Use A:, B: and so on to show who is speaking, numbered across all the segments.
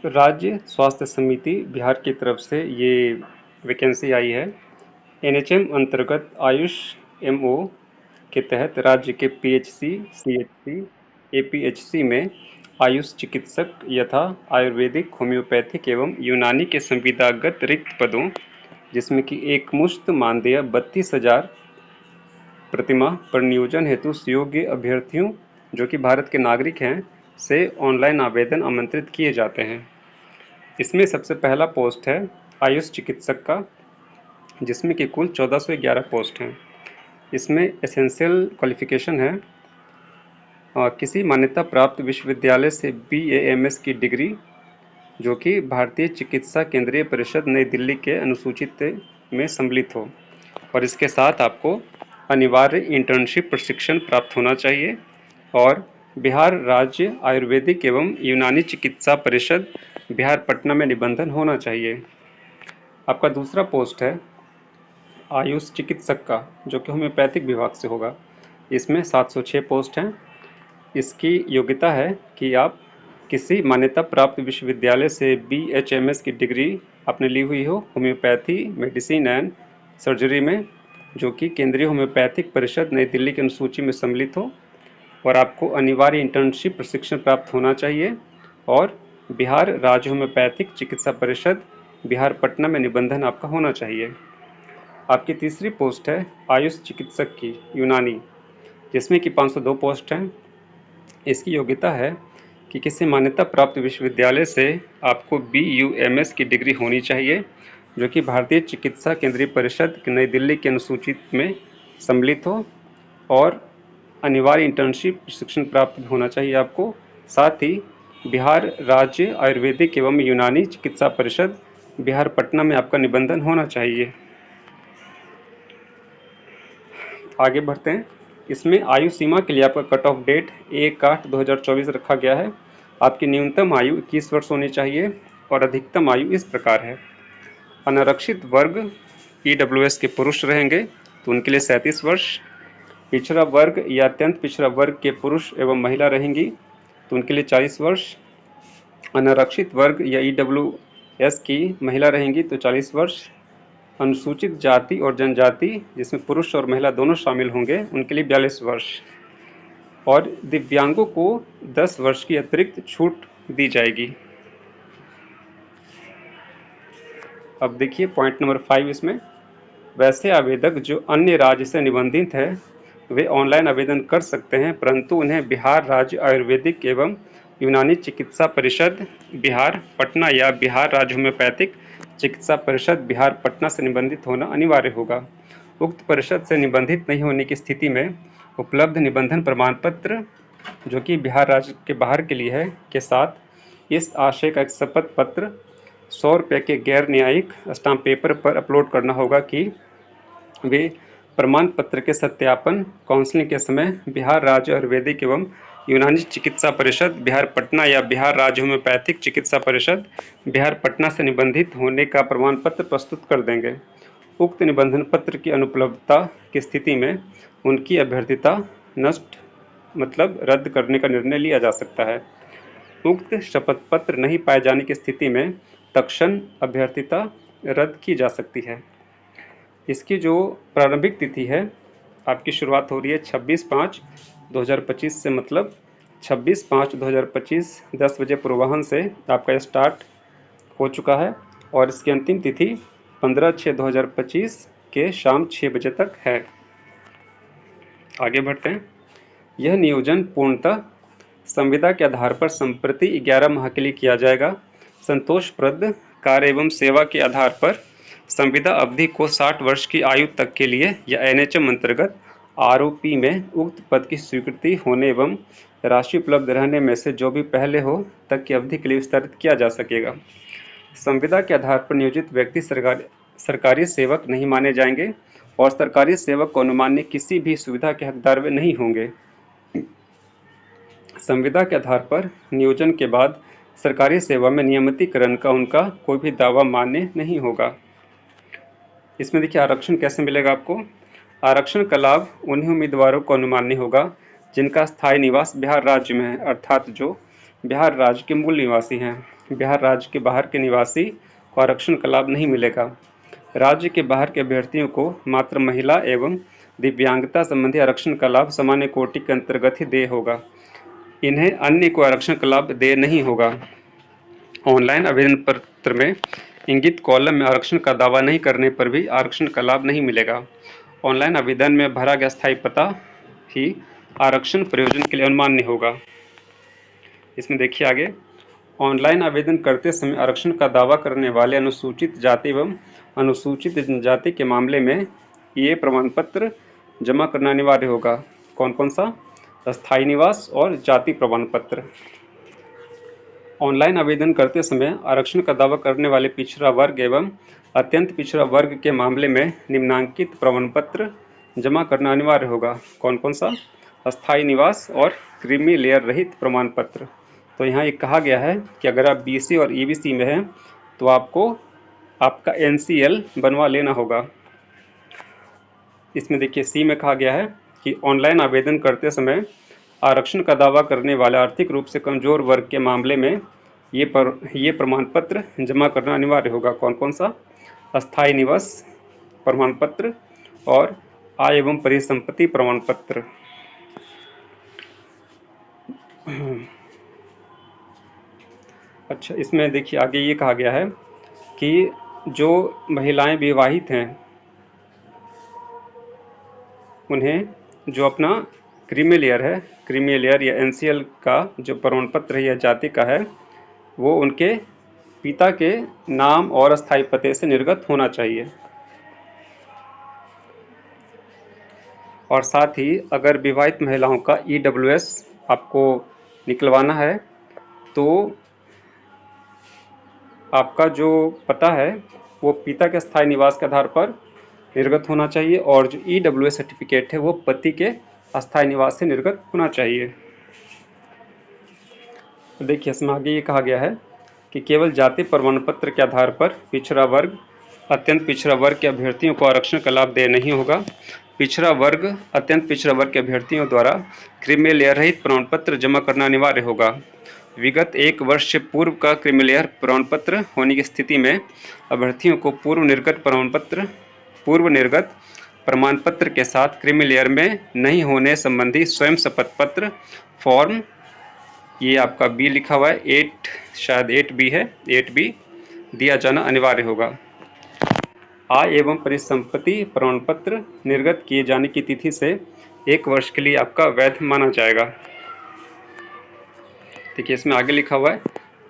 A: राज्य स्वास्थ्य समिति बिहार की तरफ से ये वैकेंसी आई है। एनएचएम अंतर्गत आयुष एमओ के तहत राज्य के पीएचसी, सीएचसी, एपीएचसी में आयुष चिकित्सक यथा आयुर्वेदिक, होम्योपैथिक एवं यूनानी के संविदागत रिक्त पदों, जिसमें कि एक मुश्त मानदेय 32,000 प्रतिमाह पर नियोजन हेतु योग्य अभ्यर्थियों जो कि भारत के नागरिक हैं से ऑनलाइन आवेदन आमंत्रित किए जाते हैं। इसमें सबसे पहला पोस्ट है आयुष चिकित्सक का, जिसमें कि कुल 1411 पोस्ट हैं। इसमें एसेंशियल क्वालिफिकेशन है किसी मान्यता प्राप्त विश्वविद्यालय से बीएएमएस की डिग्री, जो कि भारतीय चिकित्सा केंद्रीय परिषद नई दिल्ली के अनुसूचित में सम्मिलित हो, और इसके साथ आपको अनिवार्य इंटर्नशिप प्रशिक्षण प्राप्त होना चाहिए और बिहार राज्य आयुर्वेदिक एवं यूनानी चिकित्सा परिषद बिहार पटना में निबंधन होना चाहिए। आपका दूसरा पोस्ट है आयुष चिकित्सक का, जो कि होम्योपैथिक विभाग से होगा। इसमें 706 पोस्ट हैं। इसकी योग्यता है कि आप किसी मान्यता प्राप्त विश्वविद्यालय से बीएचएमएस की डिग्री आपने ली हुई हो होम्योपैथी, मेडिसिन एंड सर्जरी में, जो कि केंद्रीय होम्योपैथिक परिषद नई दिल्ली की अनुसूची में सम्मिलित हो, और आपको अनिवार्य इंटर्नशिप प्रशिक्षण प्राप्त होना चाहिए और बिहार राज्य होम्योपैथिक चिकित्सा परिषद बिहार पटना में निबंधन आपका होना चाहिए। आपकी तीसरी पोस्ट है आयुष चिकित्सक की यूनानी, जिसमें कि 502 पोस्ट हैं। इसकी योग्यता है कि किसी मान्यता प्राप्त विश्वविद्यालय से आपको बीयूएमएस की डिग्री होनी चाहिए, जो कि भारतीय चिकित्सा केंद्रीय परिषद नई दिल्ली की अनुसूचित में सम्मिलित हो, और अनिवार्य इंटर्नशिप प्रशिक्षण प्राप्त होना चाहिए आपको। साथ ही बिहार राज्य आयुर्वेदिक एवं यूनानी चिकित्सा परिषद बिहार पटना में आपका निबंधन होना चाहिए। आगे बढ़ते हैं। इसमें आयु सीमा के लिए आपका कट ऑफ डेट 1/8/2024 रखा गया है। आपकी न्यूनतम आयु 21 वर्ष होनी चाहिए और अधिकतम आयु इस प्रकार है। अनारक्षित वर्ग ईडब्ल्यूएस के पुरुष रहेंगे तो उनके लिए 37 वर्ष। पिछड़ा वर्ग या अत्यंत पिछड़ा वर्ग के पुरुष एवं महिला रहेंगी तो उनके लिए 40 वर्ष। अनारक्षित वर्ग या ईडब्ल्यूएस की महिला रहेंगी तो 40 वर्ष। अनुसूचित जाति और जनजाति, जिसमें पुरुष और महिला दोनों शामिल होंगे, उनके लिए 42 वर्ष। और दिव्यांगों को 10 वर्ष की अतिरिक्त छूट दी जाएगी। अब देखिए पॉइंट नंबर 5। इसमें वैसे आवेदक जो अन्य राज्य से निबंधित है वे ऑनलाइन आवेदन कर सकते हैं, परंतु उन्हें बिहार राज्य आयुर्वेदिक एवं यूनानी चिकित्सा परिषद बिहार पटना या बिहार राज्य होम्योपैथिक चिकित्सा परिषद बिहार पटना से निबंधित होना अनिवार्य होगा। उक्त परिषद से निबंधित नहीं होने की स्थिति में उपलब्ध निबंधन प्रमाण पत्र, जो कि बिहार राज्य के बाहर के लिए है, के साथ इस आशय का एक शपथ पत्र 100 रुपये के गैर न्यायिक स्टाम्प पेपर पर अपलोड करना होगा कि वे प्रमाण पत्र के सत्यापन काउंसलिंग के समय बिहार राज्य आयुर्वेदिक एवं यूनानी चिकित्सा परिषद बिहार पटना या बिहार राज्य होम्योपैथिक चिकित्सा परिषद बिहार पटना से निबंधित होने का प्रमाण पत्र प्रस्तुत कर देंगे। उक्त निबंधन पत्र की अनुपलब्धता की स्थिति में उनकी अभ्यर्थिता नष्ट मतलब रद्द करने का निर्णय लिया जा सकता है। उक्त शपथ पत्र नहीं पाए जाने की स्थिति में तत्क्षण अभ्यर्थिता रद्द की जा सकती है। इसकी जो प्रारंभिक तिथि है, आपकी शुरुआत हो रही है 26/5/2025 से, मतलब 26/5/2025 10 बजे पूर्वाह्न से आपका स्टार्ट हो चुका है, और इसकी अंतिम तिथि 15/6/2025 के शाम 6 बजे तक है। आगे बढ़ते हैं। यह नियोजन पूर्णतः संविदा के आधार पर संप्रति 11 माह के लिए किया जाएगा। संतोषप्रद कार्य एवं सेवा के आधार पर संविदा अवधि को 60 वर्ष की आयु तक के लिए या एनएचएम अंतर्गत आरओपी में उक्त पद की स्वीकृति होने एवं राशि उपलब्ध रहने में से जो भी पहले हो तक की अवधि के लिए विस्तारित किया जा सकेगा। संविदा के आधार पर नियोजित व्यक्ति सरकारी सेवक नहीं माने जाएंगे और सरकारी सेवक को अनुमान्य किसी भी सुविधा के हकदार वे नहीं होंगे। संविदा के आधार पर नियोजन के बाद सरकारी सेवा में नियमितीकरण का उनका कोई भी दावा मान्य नहीं होगा। इसमें देखिए आरक्षण कैसे मिलेगा आपको। आरक्षण का लाभ उन्हीं उम्मीदवारों को अनुमान्य होगा जिनका स्थायी निवास बिहार राज्य में है, अर्थात जो बिहार राज्य के मूल निवासी हैं। बिहार राज्य के बाहर के निवासी को आरक्षण का लाभ नहीं मिलेगा। राज्य के बाहर के अभ्यर्थियों को मात्र महिला एवं दिव्यांगता संबंधी आरक्षण का लाभ सामान्य कोटि के अंतर्गत ही देय होगा। इन्हें अन्य को आरक्षण का लाभ देय नहीं होगा। ऑनलाइन आवेदन पत्र में इंगित कॉलम में आरक्षण का दावा नहीं करने पर भी आरक्षण का लाभ नहीं मिलेगा। ऑनलाइन आवेदन में भरा गया स्थायी पता ही आरक्षण प्रयोजन के लिए अमान्य होगा। इसमें देखिए आगे, ऑनलाइन आवेदन करते समय आरक्षण का दावा करने वाले अनुसूचित जाति एवं अनुसूचित जनजाति के मामले में ये प्रमाण पत्र जमा करना अनिवार्य होगा। कौन कौन सा? स्थायी निवास और जाति प्रमाण पत्र। ऑनलाइन आवेदन करते समय आरक्षण का दावा करने वाले पिछड़ा वर्ग एवं अत्यंत पिछड़ा वर्ग के मामले में निम्नांकित प्रमाण पत्र जमा करना अनिवार्य होगा। कौन कौन सा? स्थायी निवास और क्रीमी लेयर रहित प्रमाण पत्र। तो यहाँ ये कहा गया है कि अगर आप बीसी और ईबीसी में हैं तो आपको आपका एनसीएल बनवा लेना होगा। इसमें देखिए सी में कहा गया है कि ऑनलाइन आवेदन करते समय आरक्षण का दावा करने वाले आर्थिक रूप से कमजोर वर्ग के मामले में ये प्रमाण पत्र जमा करना अनिवार्य होगा। कौन कौन सा? अस्थायी निवास प्रमाण पत्र और आय एवं परिसंपत्ति प्रमाण पत्र। अच्छा, इसमें देखिए आगे ये कहा गया है कि जो महिलाएं विवाहित हैं उन्हें जो अपना क्रीमी लेयर है, क्रीमी लेयर या एनसीएल का जो प्रमाण पत्र है या जाति का है, वो उनके पिता के नाम और अस्थायी पते से निर्गत होना चाहिए। और साथ ही अगर विवाहित महिलाओं का ईडब्ल्यूएस आपको निकलवाना है तो आपका जो पता है वो पिता के स्थायी निवास के आधार पर निर्गत होना चाहिए और जो ईडब्ल्यूएस सर्टिफिकेट है वो पति के अस्थायी निवास से निर्गत होना चाहिए। देखिए इसमें आगे ये कहा गया है कि केवल जाति प्रमाण पत्र के आधार पर पिछड़ा वर्ग, अत्यंत पिछड़ा वर्ग के अभ्यर्थियों को आरक्षण का लाभ देय नहीं होगा। पिछड़ा वर्ग, अत्यंत पिछड़ा वर्ग के अभ्यर्थियों द्वारा क्रीमी लेयर रहित प्रमाण पत्र जमा करना अनिवार्य होगा। विगत 1 वर्ष से पूर्व का क्रीमी लेयर प्रमाण पत्र होने की स्थिति में अभ्यर्थियों को पूर्व निर्गत प्रमाण पत्र के साथ क्रीमी लेयर में नहीं होने संबंधी स्वयं शपथ पत्र फॉर्म, ये आपका बी लिखा हुआ है, 8 शायद 8B है, 8B दिया जाना अनिवार्य होगा। आय एवं परिसंपत्ति प्रमाण पत्र निर्गत किए जाने की तिथि से 1 वर्ष के लिए आपका वैध माना जाएगा। देखिए इसमें आगे लिखा हुआ है,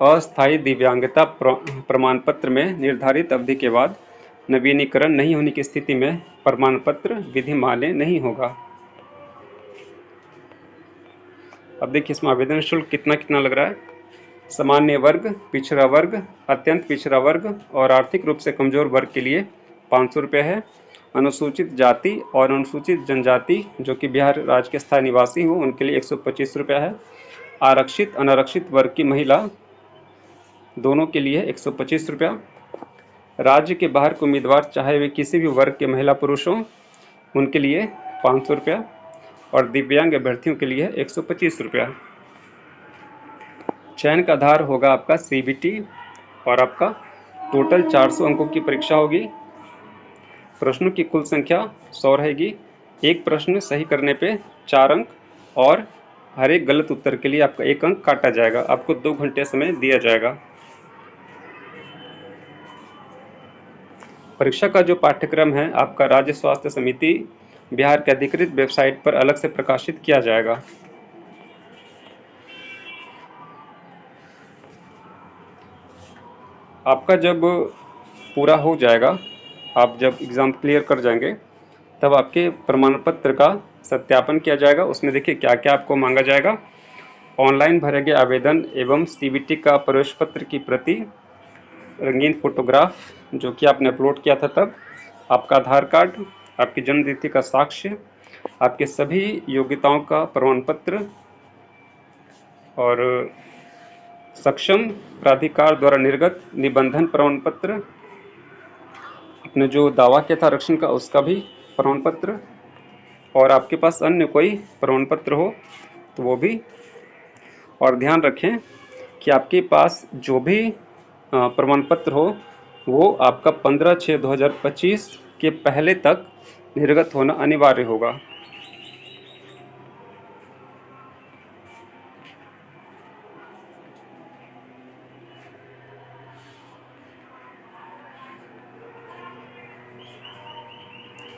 A: अस्थायी दिव्यांगता प्रमाण पत्र में निर्धारित अवधि के बाद नवीनीकरण नहीं होने की स्थिति में प्रमाण पत्र विधि मान्य नहीं होगा। अब देखिए इसमें आवेदन शुल्क कितना लग रहा है। सामान्य वर्ग, पिछड़ा वर्ग, अत्यंत पिछड़ा वर्ग और आर्थिक रूप से कमजोर वर्ग के लिए 500 रुपये है। अनुसूचित जाति और अनुसूचित जनजाति जो कि बिहार राज्य के स्थायी निवासी हो उनके लिए 125 रुपये है। आरक्षित अनारक्षित वर्ग की महिला दोनों के लिए 125 रुपया। राज्य के बाहर के उम्मीदवार चाहे वे किसी भी वर्ग के महिला पुरुष हों उनके लिए 500 रुपया और दिव्यांग अभ्यर्थियों के लिए 125 रुपया। चयन का आधार होगा आपका सीबीटी और आपका टोटल 400 अंकों की परीक्षा होगी। प्रश्नों की कुल संख्या 100 रहेगी। एक प्रश्न सही करने पे 4 अंक और हर एक गलत उत्तर के लिए आपका 1 अंक काटा जाएगा। आपको 2 घंटे समय दिया जाएगा। परीक्षा का जो पाठ्यक्रम है आपका राज्य स्वास्थ्य समिति बिहार के अधिकृत वेबसाइट पर अलग से प्रकाशित किया जाएगा। आपका जब पूरा हो जाएगा, आप जब एग्ज़ाम क्लियर कर जाएंगे तब आपके प्रमाण पत्र का सत्यापन किया जाएगा। उसमें देखिए क्या क्या आपको मांगा जाएगा। ऑनलाइन भरे गए आवेदन एवं सीबीटी का प्रवेश पत्र की प्रति, रंगीन फोटोग्राफ जो कि आपने अपलोड किया था तब, आपका आधार कार्ड, आपकी जन्म तिथि का साक्ष्य, आपके सभी योग्यताओं का प्रमाण पत्र और सक्षम प्राधिकार द्वारा निर्गत निबंधन प्रमाण पत्र, आपने जो दावा किया था आरक्षण का उसका भी प्रमाण पत्र, और आपके पास अन्य कोई प्रमाण पत्र हो तो वो भी। और ध्यान रखें कि आपके पास जो भी प्रमाण पत्र हो वो आपका 15/6/2025 के पहले तक निर्गत होना अनिवार्य होगा।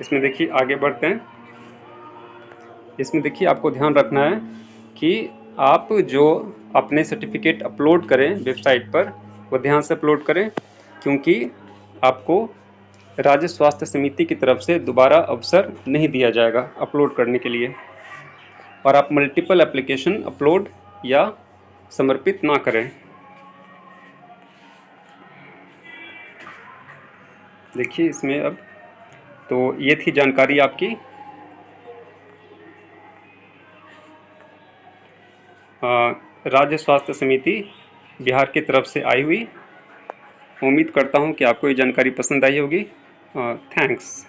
A: इसमें देखिए आगे बढ़ते हैं। इसमें देखिए आपको ध्यान रखना है कि आप जो अपने सर्टिफिकेट अपलोड करें वेबसाइट पर वो ध्यान से अपलोड करें, क्योंकि आपको राज्य स्वास्थ्य समिति की तरफ से दोबारा अवसर नहीं दिया जाएगा अपलोड करने के लिए। और आप मल्टीपल एप्लीकेशन अपलोड या समर्पित ना करें। देखिए इसमें अब तो ये थी जानकारी आपकी राज्य स्वास्थ्य समिति बिहार की तरफ से आई हुई। उम्मीद करता हूँ कि आपको ये जानकारी पसंद आई होगी। थैंक्स।